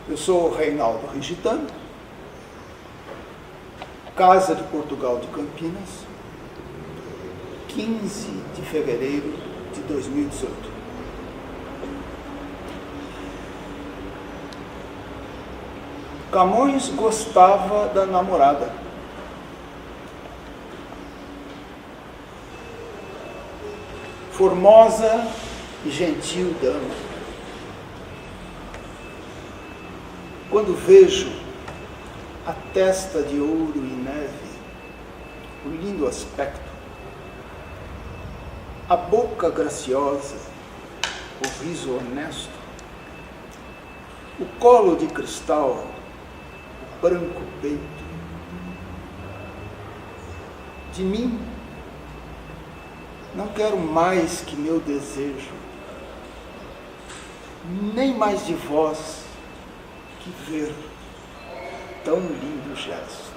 Eu sou Reinaldo Rigitano, Casa de Portugal de Campinas, 15 de fevereiro de 2018. Camões gostava da namorada. Formosa e gentil dama. Quando vejo a testa de ouro e neve, o lindo aspecto, a boca graciosa, o riso honesto, o colo de cristal, o branco peito, de mim não quero mais que meu desejo, nem mais de vós que ver tão lindo gesto.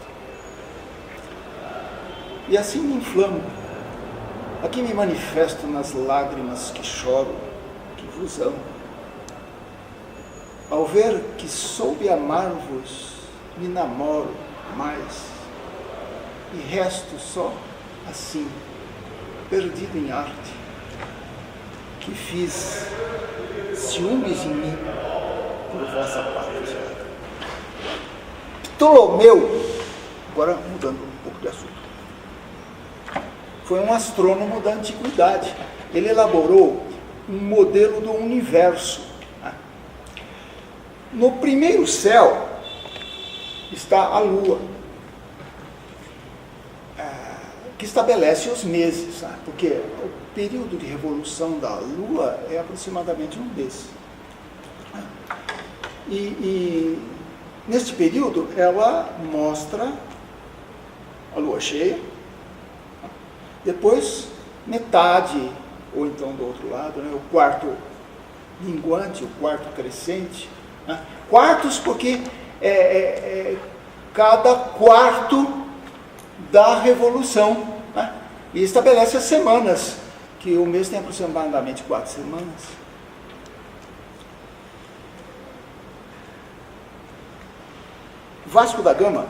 E assim me inflamo, aqui me manifesto nas lágrimas que choro, que vos amo. Ao ver que soube amar-vos, me namoro mais, e resto só assim, perdido em arte, que fiz ciúmes em mim por vossa parte. Ptolomeu, agora mudando um pouco de assunto, foi um astrônomo da antiguidade. Ele elaborou um modelo do universo. No primeiro céu está a Lua, que estabelece os meses, porque o período de revolução da Lua é aproximadamente um mês. E neste período ela mostra a Lua cheia, depois metade, ou então do outro lado, o quarto minguante, o quarto crescente. Quartos porque cada quarto da revolução, e estabelece as semanas, que o mês tem aproximadamente 4 semanas. Vasco da Gama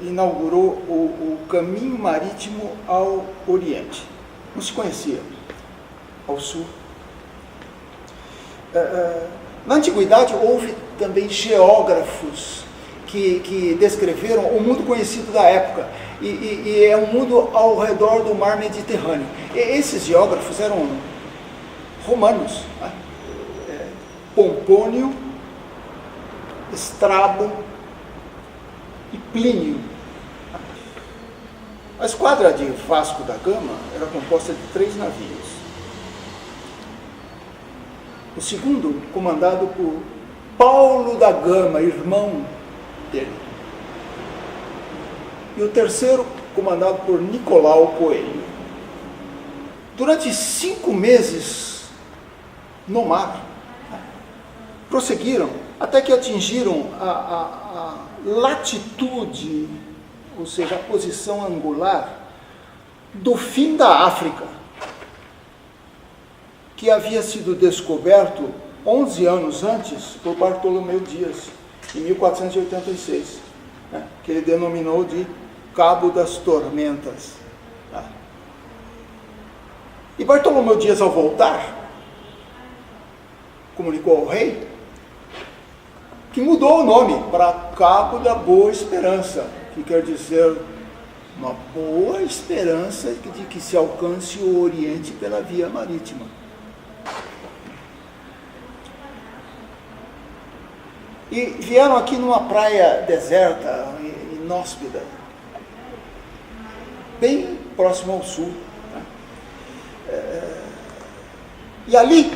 inaugurou o caminho marítimo ao Oriente. Não se conhecia, ao sul. Na antiguidade houve também geógrafos que descreveram o mundo conhecido da época, e é um mundo ao redor do mar Mediterrâneo. E esses geógrafos eram romanos, Pompônio, Estrabo e Plínio. A esquadra de Vasco da Gama era composta de 3 navios. O segundo, comandado por Paulo da Gama, irmão dele. E o terceiro, comandado por Nicolau Coelho. Durante 5 meses no mar, prosseguiram até que atingiram a latitude, ou seja, a posição angular do fim da África, que havia sido descoberto 11 anos antes por Bartolomeu Dias, em 1486, que ele denominou de Cabo das Tormentas. E Bartolomeu Dias, ao voltar, comunicou ao rei que mudou o nome para Cabo da Boa Esperança, que quer dizer uma boa esperança de que se alcance o Oriente pela via marítima. E vieram aqui numa praia deserta, inóspita, bem próximo ao sul. E ali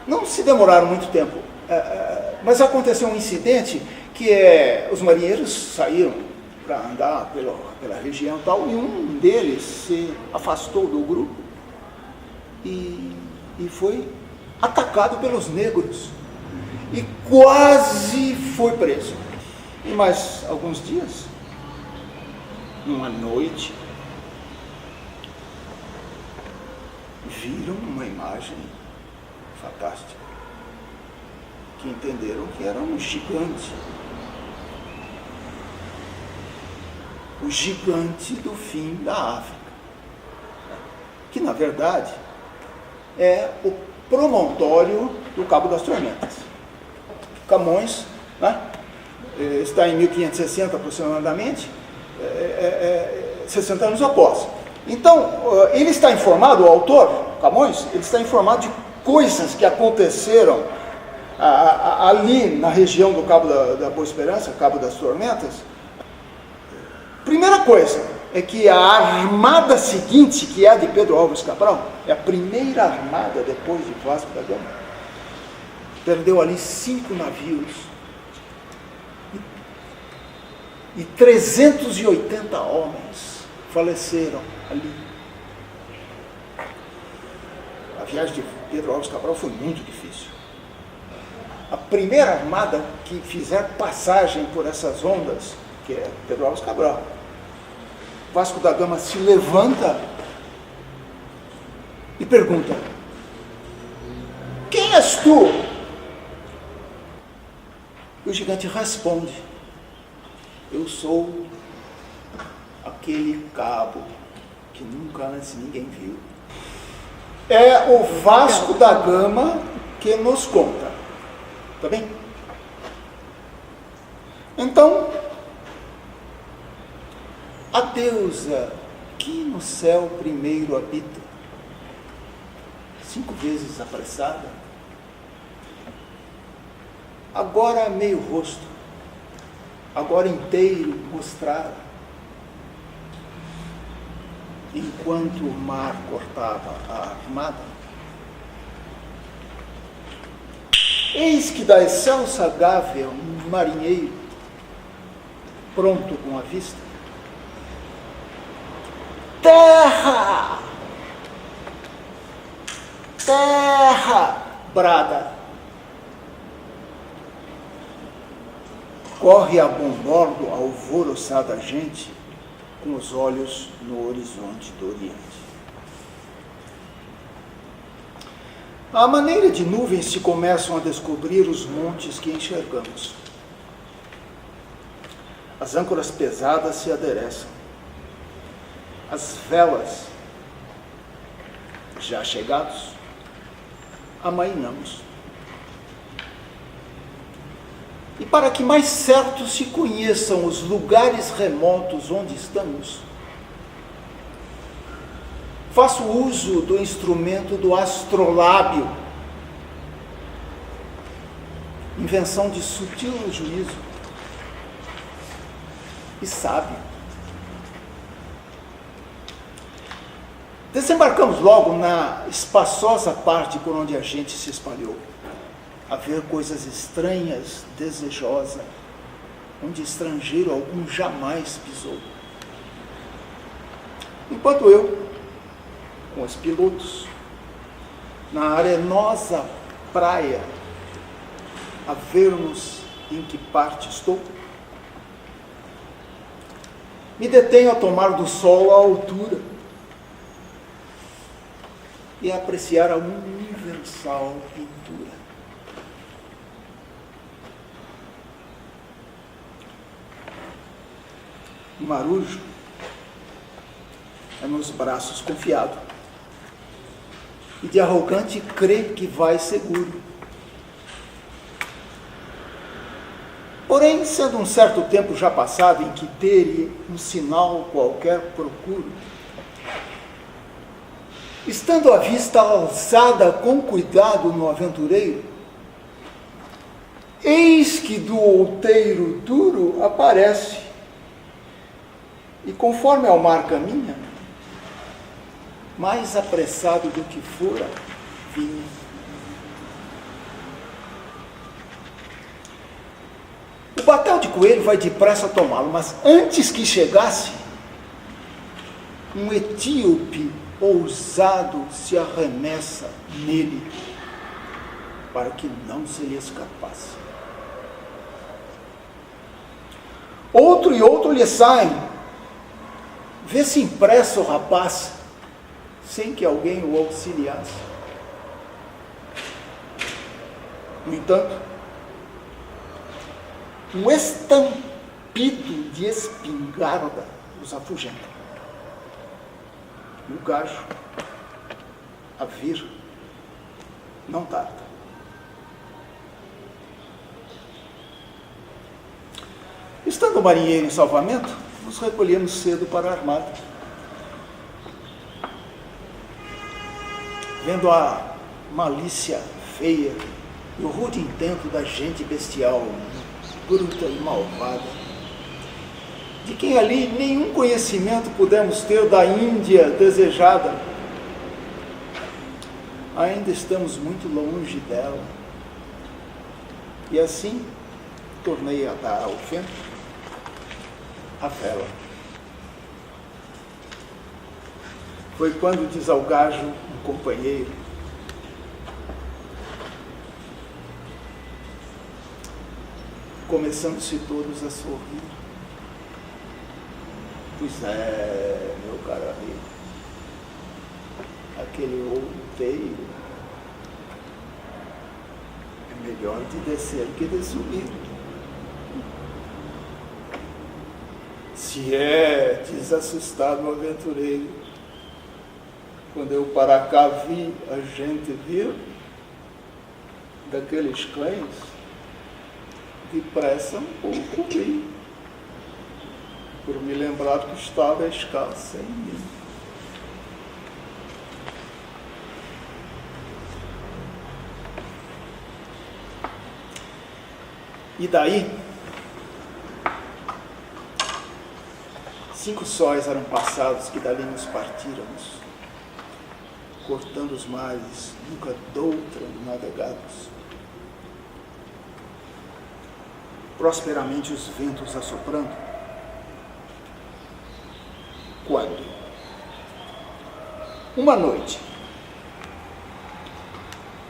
não se demoraram muito tempo, mas aconteceu um incidente que os marinheiros saíram para andar pela região e tal, e um deles se afastou do grupo e foi atacado pelos negros e quase foi preso. E mais alguns dias, numa noite, viram uma imagem fantástica. que entenderam que era um gigante. O gigante do fim da África, que na verdade é o promontório do Cabo das Tormentas. Camões, né, está em 1560 aproximadamente, 60 anos após. Então, ele está informado, o autor, Camões, ele está informado de coisas que aconteceram ali na região do Cabo da Boa Esperança, Cabo das Tormentas. Primeira coisa é que a armada seguinte, que é a de Pedro Álvares Cabral, é a primeira armada depois de Vasco da Gama, perdeu ali 5 navios e 380 homens faleceram ali. A viagem de Pedro Álvares Cabral foi muito difícil. A primeira armada que fizer passagem por essas ondas, que é Pedro Álvares Cabral, Vasco da Gama se levanta e pergunta: quem és tu? E o gigante responde: eu sou aquele cabo que nunca antes ninguém viu. É o Vasco da Gama que nos conta. Tá bem? Então, a deusa que no céu primeiro habita, 5 vezes apressada, agora meio rosto, agora inteiro mostrada, enquanto o mar cortava a armada, eis que da excelsa gávea um marinheiro, pronto com a vista, terra! Terra! Brada. Corre a bom bordo a alvoroçada gente, com os olhos no horizonte do Oriente. À maneira de nuvens se começam a descobrir os montes que enxergamos. As âncoras pesadas se adereçam. As velas, já chegados, amainamos. E para que mais certo se conheçam os lugares remotos onde estamos, faço uso do instrumento do astrolábio, invenção de sutil juízo e sábio. Desembarcamos logo na espaçosa parte por onde a gente se espalhou, a ver coisas estranhas, desejosa, onde estrangeiro algum jamais pisou. Enquanto eu, com os pilotos, na arenosa praia, a vermos em que parte estou, me detenho a tomar do sol a altura e a apreciar a universal pintura. O marujo é nos braços confiado e de arrogante crê que vai seguro. Porém, sendo um certo tempo já passado em que ter um sinal qualquer procuro, estando a vista alçada com cuidado no aventureiro, eis que do outeiro duro aparece, e conforme ao mar caminha, mais apressado do que fora, vinha. O batel de coelho vai depressa tomá-lo, mas antes que chegasse, um etíope ousado se arremessa nele, para que não se lhe escapasse. Outro e outro lhe saem. Vê-se impresso o rapaz, sem que alguém o auxiliasse. No entanto, um estampido de espingarda os afugenta. E o gajo, a vir, não tarda. Estando o marinheiro em salvamento, nos recolhemos cedo para a armada. Vendo a malícia feia e o rude intento da gente bestial, bruta e malvada, de quem ali nenhum conhecimento pudemos ter da Índia desejada, ainda estamos muito longe dela. E assim, tornei a dar ao vento a vela. Foi quando diz ao gajo, um companheiro: começando-se todos a sorrir. Pois é, meu caro amigo, aquele outeiro é melhor de descer que de subir. Se é, diz assustado o aventureiro, quando eu para cá vi a gente vir daqueles cães, depressa um pouco vi, por me lembrar que estava escassa em mim. E daí, 5 sóis eram passados que dali nos partíramos, cortando os mares, nunca doutra navegados. Prosperamente os ventos assoprando. Quando, uma noite,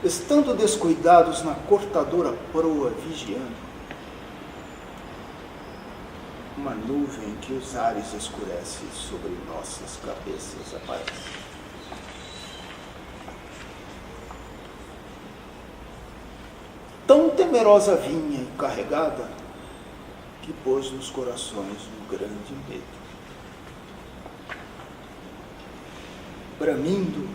estando descuidados na cortadora proa vigiando, uma nuvem que os ares escurece sobre nossas cabeças aparece. Tão temerosa vinha e carregada, que pôs nos corações um grande medo. Bramindo,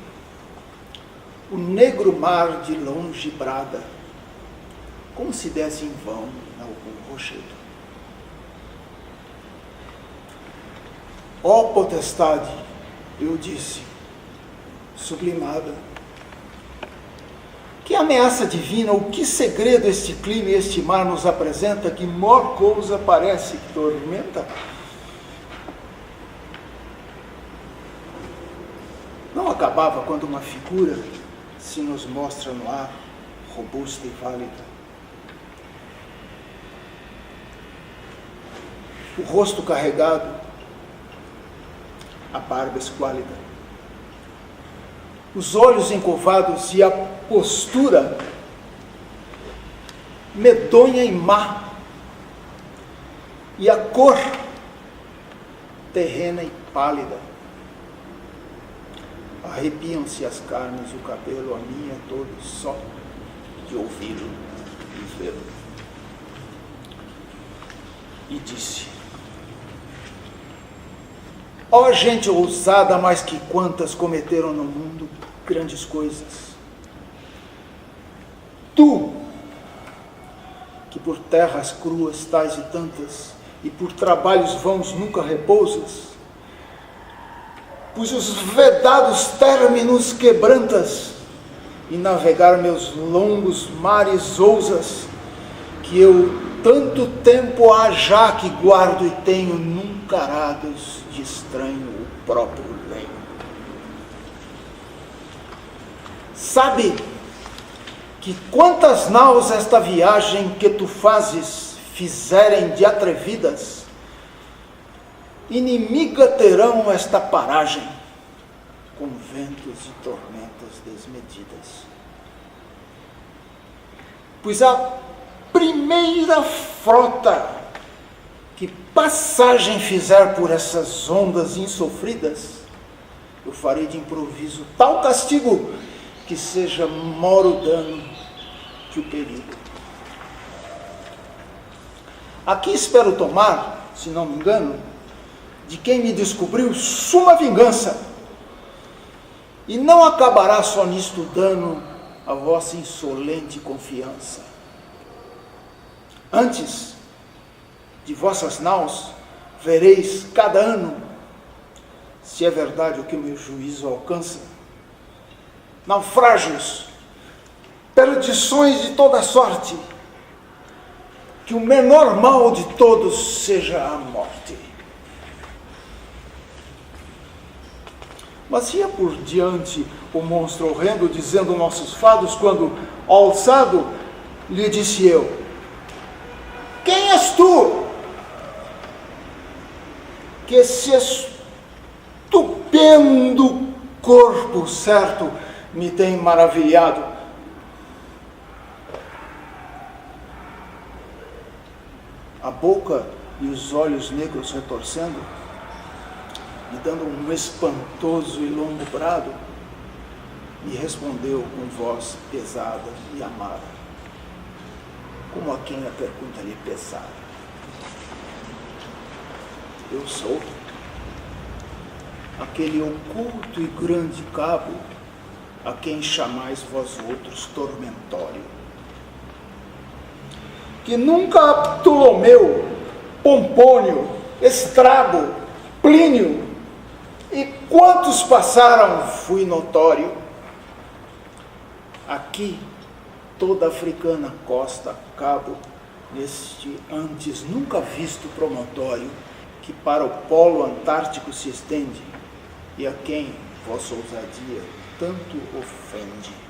o negro mar de longe brada, como se desse em vão em algum rochedo. Ó potestade, eu disse, sublimada, que ameaça divina, ou que segredo este clima e este mar nos apresenta, que maior coisa parece que tormenta? Não acabava quando uma figura se nos mostra no ar, robusta e válida. O rosto carregado, a barba esquálida, os olhos encovados e a postura medonha e má, e a cor terrena e pálida. Arrepiam-se as carnes, o cabelo, a minha todo, só de ouvi-lo e vê-lo. E disse: ó gente ousada, mais que quantas cometeram no mundo grandes coisas. Tu, que por terras cruas tais e tantas, e por trabalhos vãos nunca repousas, pois os vedados términos quebrantas, e navegar meus longos mares ousas, que eu tanto tempo há já que guardo e tenho nunca arados de estranho o próprio lenho. Sabe que quantas naus esta viagem que tu fazes fizerem de atrevidas, inimiga terão esta paragem, com ventos e tormentas desmedidas. Pois a primeira frota que passagem fizer por essas ondas insofridas, eu farei de improviso tal castigo que seja maior o dano que o perigo. Aqui espero tomar, se não me engano, de quem me descobriu suma vingança. E não acabará só nisto dano a vossa insolente confiança. Antes de vossas naus, vereis cada ano, se é verdade o que o meu juízo alcança, naufrágios, perdições de toda sorte, que o menor mal de todos seja a morte. Mas ia por diante o monstro horrendo, dizendo nossos fados, quando, alçado, lhe disse eu: quem és tu? Que esse estupendo corpo, certo, me tem maravilhado. A boca e os olhos negros retorcendo, me dando um espantoso e longo brado, me respondeu com voz pesada e amada, como a quem a pergunta lhe pesara: eu sou aquele oculto e grande cabo a quem chamais vós outros tormentório, que nunca Ptolomeu, Pompônio, Estrago, Plínio e quantos passaram fui notório. Aqui toda africana costa cabo neste antes nunca visto promontório que para o polo antártico se estende e a quem vossa ousadia tanto ofende.